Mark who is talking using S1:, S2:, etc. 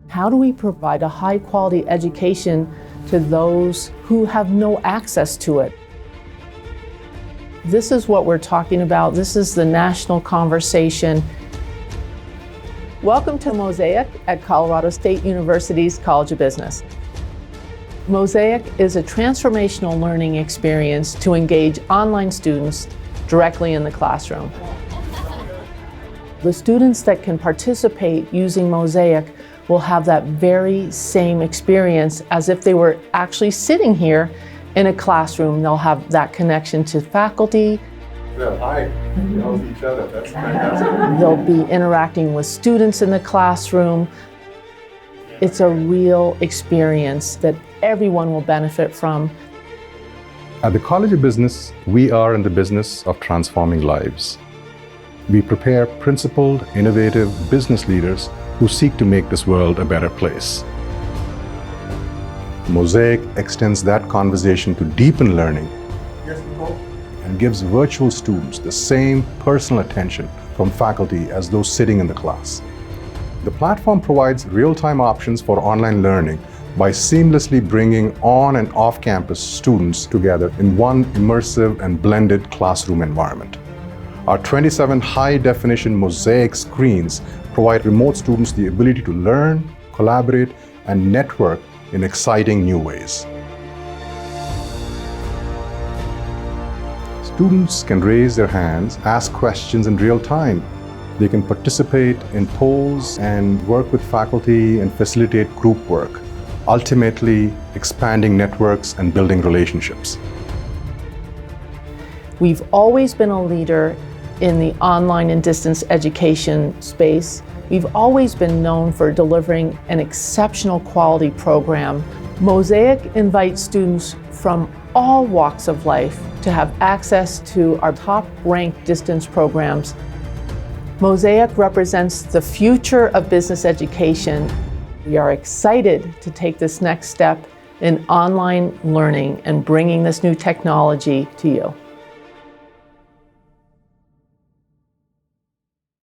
S1: How do we provide a high-quality education to those who have no access to it? This is what we're talking about. This is the national conversation. Welcome to Mosaic at Colorado State University's College of Business. Mosaic is a transformational learning experience to engage online students directly in the classroom. The students that can participate using Mosaic will have that very same experience as if they were actually sitting here in a classroom. They'll have that connection to faculty.
S2: Yeah, hi, we know each other, that's fantastic.
S1: They'll be interacting with students in the classroom. It's a real experience that everyone will benefit from.
S2: At the College of Business, we are in the business of transforming lives. We prepare principled, innovative business leaders who seek to make this world a better place. Mosaic extends that conversation to deepen learning and gives virtual students the same personal attention from faculty as those sitting in the class. The platform provides real-time options for online learning by seamlessly bringing on and off-campus students together in one immersive and blended classroom environment. Our 27 high-definition Mosaic screens provide remote students the ability to learn, collaborate, and network in exciting new ways. Students can raise their hands, ask questions in real time. They can participate in polls and work with faculty and facilitate group work, ultimately expanding networks and building relationships.
S1: We've always been a leader in the online and distance education space. We've always been known for delivering an exceptional quality program. Mosaic invites students from all walks of life to have access to our top-ranked distance programs. Mosaic represents the future of business education. We are excited to take this next step in online learning and bringing this new technology to you.